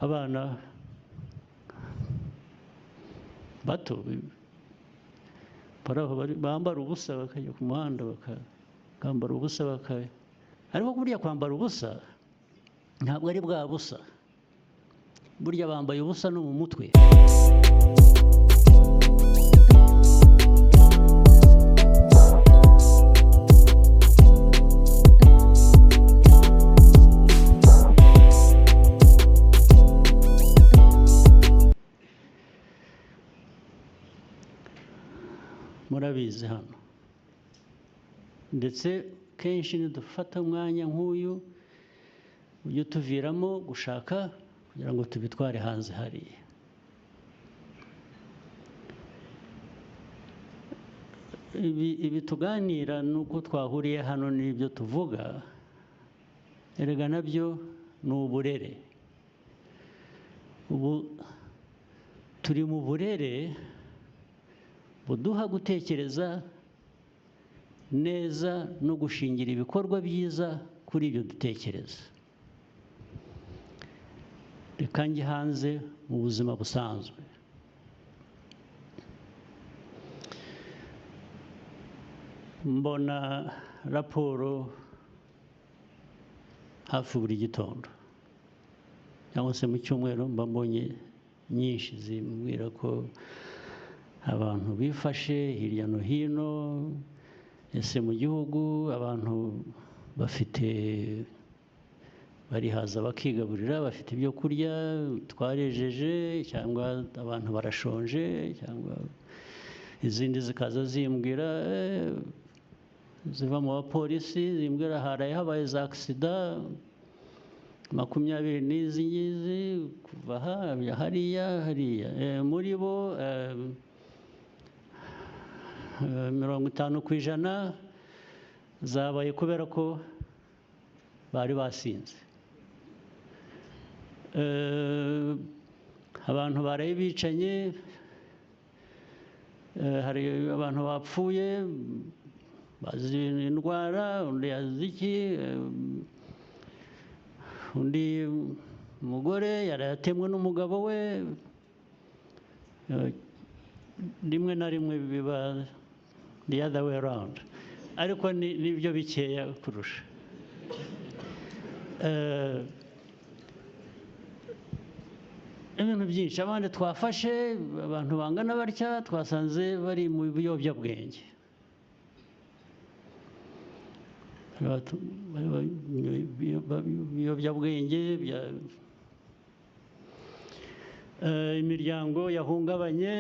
abana bato bambara ubusa bakajya ku muhanda bakambara ubusa ariko burya kwambara ubusa ntabwo ari bwa busa, burya bambaye ubusa no mu mutwe. Murabizi hano ndetse kenshi nidufata umwanya nk'uyu ujye tuviramo gushaka kugira ngo tubitware hanze hariya. Ibi tuganira nuko twahuriye hano n'ibyo tuvuga, erega nabyo ni uburere. Ubu turi mu burere buduha gutekereza neza no gushingira ibikorwa byiza kuri ibyo dutekereza. Reka njye hanze mu buzima busanzwe. Mbona raporo hafi buri gitondo cyangwa se mu cyumweru mba mbonye nyinshi zimbwira ko abantu bifashe hirya no hino, ese mu gihugu abantu barihaza bakigaburira, bafite ibyo kurya, twarejeje cyangwa abantu barashonje, cyangwa izindi zikaza zimbwira ziva mu bapolisi zimbwira haraye habaye za agisida 20 n'izi ngizi kuva hariya muri bo 50% zabaye kubera ko bari basinze. Abantu baraye bicanye, hari abantu bapfuye bazi indwara, undi yazi iki, undi mugore yaratemwe n'umugabo we, rimwe na rimwe biba the other way around, ariko nibyo bikeya kurusha. Ibintu byinshi abandi twafashe, abantu bangana batya twasanze bari mu biyobyabwenge. Imiryango yahungabanye,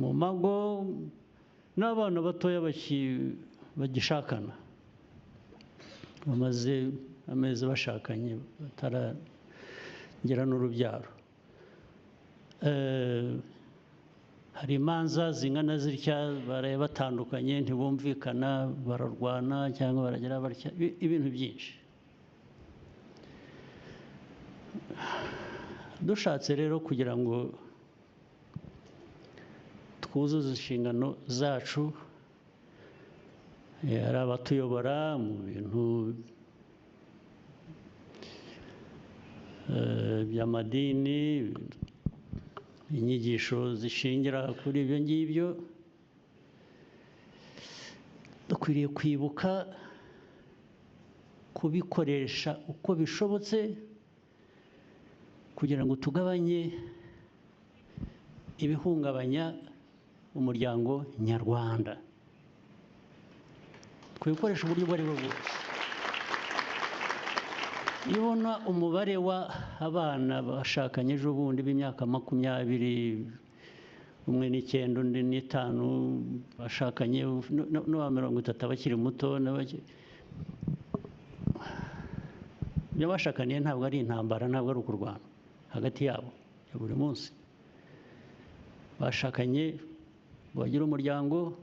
mu mago n'abana batoya bagishakana, bamaze amezi bashakanye bataragera n'urubyaro. Hari imanza zingana zitya baraye batandukanye, ntibumvikana, bararwana cyangwa baragira batya, ibintu byinshi. Dushatse rero kugira ngo twuzuze inshingano zacu, ari abatuyobora mu bintu by'amadini, inyigisho zishingira kuri ibyo ngibyo, dukwiriye kwibuka kubikoresha uko bishobotse kugira ngo tugabanye ibihungabanya umuryango nyarwanda. Kubikoresha uburyo ubwo ari bwo bwose. Iyo ubona umubare w'abana bashakanye ejo bundi b'imyaka 20, umwe n'9 undi n'5 bashakanye, n'uwa 30 bakiri muto, ibyo bashakaniye ntabwo ari intambara, ntabwo ari ukurwana hagati yabo ya buri munsi. Bashakanye bagira umuryango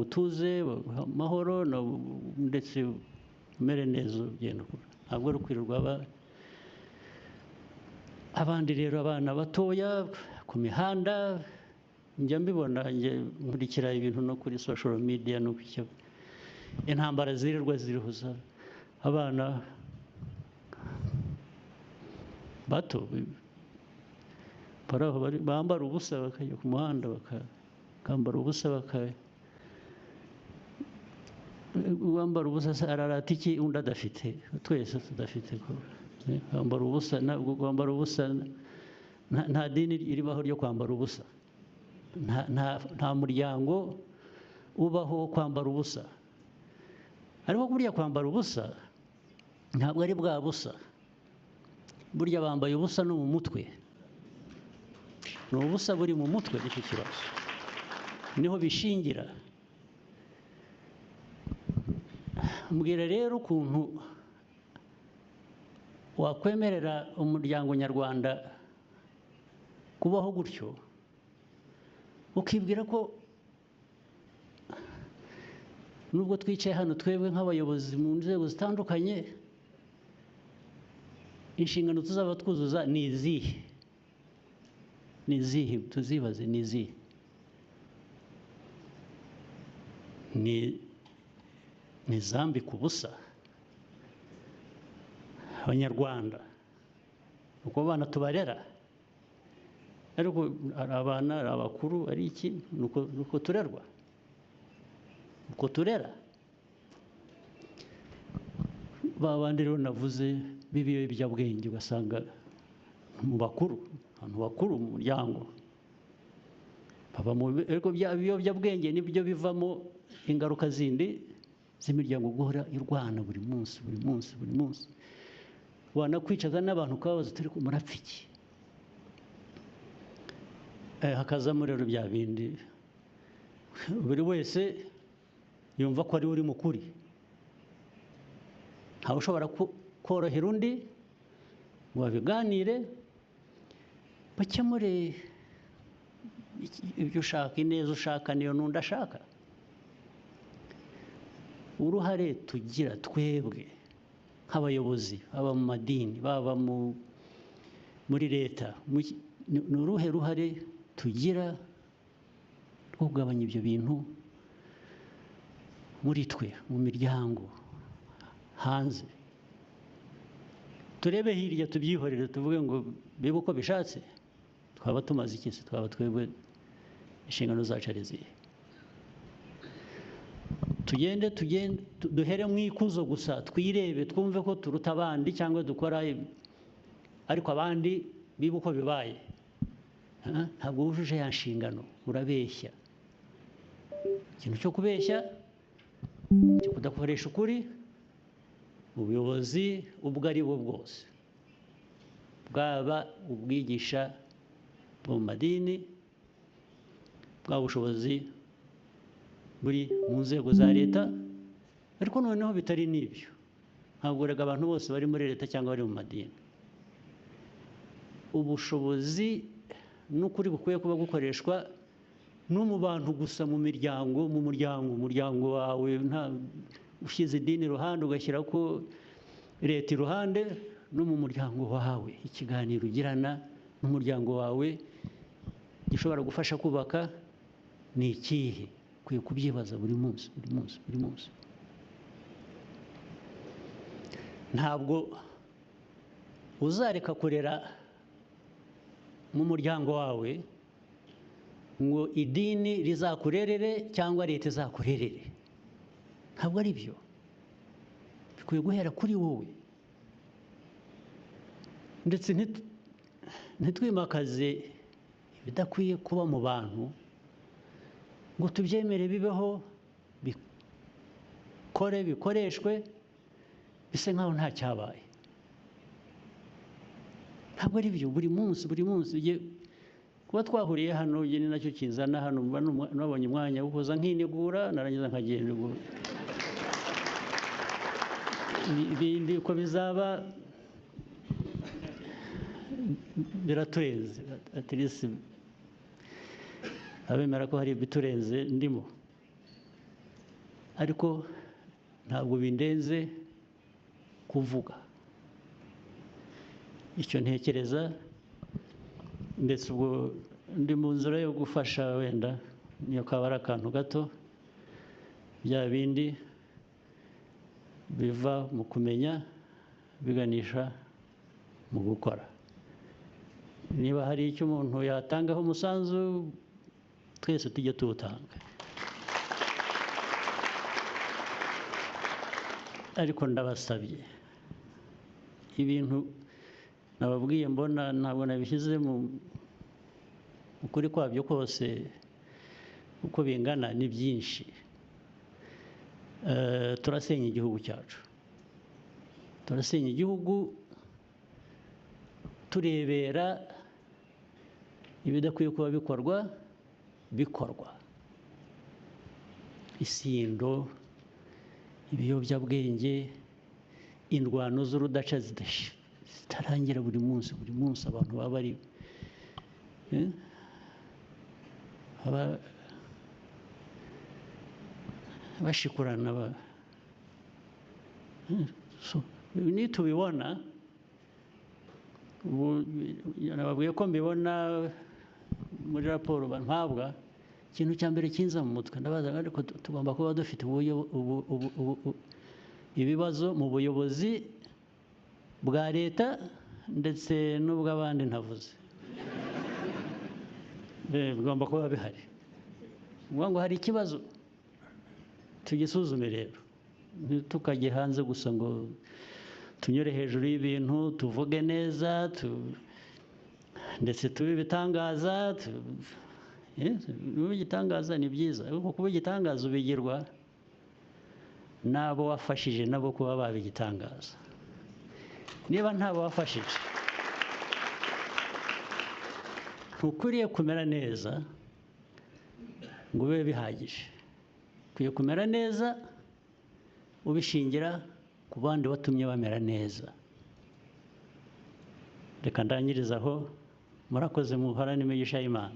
utuze, amahoro, ndetse umere neza, ugenda ukura. Ntabwo ari ukwirirwa abandi. Rero abana batoya ku mihanda njya mbibona, nkurikira ibintu no kuri social media no intambara zirirwa zirihuza abana bato bambara ubusa bakajya ku muhanda bakambara ubusa uwambara ubusa ararata iki undi adafite, twese tudafite kwambara ubusa. Ntabwo kwambara ubusa, nta dini iribaho ryo kwambara ubusa, nta muryango ubaho wo kwambara ubusa. Ariko burya kwambara ubusa ntabwo ari bwa busa, burya bambaye ubusa no mu mutwe. Ni ubusa buri mu mutwe, nicyo kibazo, niho bishingira. Mbwira rero ukuntu wakwemerera umuryango nyarwanda kubaho gutyo, ukibwira ko nubwo twicaye hano twebwe nk'abayobozi mu nzego zitandukanye, inshingano tuzaba twuzuza ni izihe? Ni izihe? Tuzibaze ni izihe? Ni zambika ubusa abanyarwanda, uko abana tubarera, ariko ari abana, ari abakuru, ari iki, nuko turerwa, uko turera. Ba bandi rero navuze b'ibiyobyabwenge, ugasanga mu bakuru, abantu bakuru mu muryango ariko ibiyobyabwenge nibyo bivamo ingaruka zindi z'imiryango guhora irwana buri munsi buri munsi buri munsi. Wanakwicaza n'abantu ukababaza turi ku murapfa iki, hakazamo rero bya bindi buri wese yumva ko ari uri mukuri. Ntawe ushobora korohera undi ngo babiganire bakemure ibyo ushaka, ineza ushaka niyo n'undi ashaka. Uruhare tugira twebwe nk'abayobozi, baba mu madini, baba muri leta, ni uruhe ruhare tugira rwo kugabanya ibyo bintu muri twe, mu miryango, hanze? Turebe hirya tubyihorere, tuvuge ngo bibe uko bishatse, twaba tumaze iki se? Twaba twebwe inshingano zacu ari izihe? Tugende duhere mu ikuzo gusa, twirebe, twumve ko turuta abandi cyangwa dukora, ariko abandi bibe uko bibaye. Ntabwo wujuje ya nshingano, urabeshya. Ikintu cyo kubeshya, cyo kudakoresha ukuri, ubuyobozi ubwo ari bwo bwose, bwaba ubwigisha mu madini, bwa bushobozi buri mu nzego za leta, ariko noneho bitari n'ibyo. Ntabwo rega abantu bose bari muri leta cyangwa bari mu madini. Ubushobozi n'ukuri bukwiye kuba gukoreshwa no mu bantu gusa, mu miryango, umuryango wawe, nta ushyize idini iruhande ugashyira ko leta iruhande, no mu muryango wawe ikiganiro ugirana n'umuryango wawe gishobora gufasha kubaka ni ikihe? Ukwiye kubyibaza buri munsi buri munsi buri munsi. Ntabwo uzareka kurera mu muryango wawe ngo idini rizakurerere cyangwa leta izakurerere. Ntabwo ari byo. Bikwiye guhera kuri wowe, ndetse ntitwimakaze ibidakwiye kuba mu bantu ngo tubyemere bibeho, bikoreshwe, bise nkaho nta cyabaye. Ntabwo ari byo. Buri munsi kuba twahuriye hano ni nacyo kizana hano, nabonye umwanya wo kuza nkinegura, narangiza nkagenda. Ibindi uko bizaba biraturenze, atirisi abemera ko hari ibiturenze ndimo, ariko ntabwo bindenze kuvuga icyo ntekereza. Ndetse ubwo ndi mu nzira yo gufasha, wenda niyo kaba ari akantu gato, bya bindi biva mu kumenya biganisha mu gukora. Niba hari icyo umuntu yatangaho umusanzu, twese tujye tuwutanga. Ariko ndabasabye, ibintu nababwiye mbona ntabwo nabishyize mu ukuri kwabyo kose uko bingana ni byinshi. Turasenya igihugu cyacu, turasenya igihugu turebera ibidakwiye kuba bikorwa. Isindo, ibiyobyabwenge, indwano z'urudaca zitarangira buri munsi abantu baba bari bashikurana. Nitubibona, nababwiye ko mbibona muri raporo mpabwa, ikintu cya mbere kinza mu mutwe ndabaza, ariko tugomba kuba dufite ibibazo mu buyobozi bwa leta ndetse n'ubw'abandi ntavuze. Bigomba kuba bihari. Ngo hari ikibazo, tugisuzume rero. Ntitukajye hanze gusa ngo tunyure hejuru y'ibintu, tuvuge neza, ndetse tube ibitangaza. Igitangaza ni byiza, ariko kuba igitangaza ubigirwa n'abo wafashije nabo kuba baba igitangaza. Niba ntabo wafashije, ntukwiriye kumera neza ngo ube bihagije. Ukwiye kumera neza ubishingira ku bandi watumye bamera neza. Reka ndangiriza aho. Murakoze, muhorane imigisha y'Imana.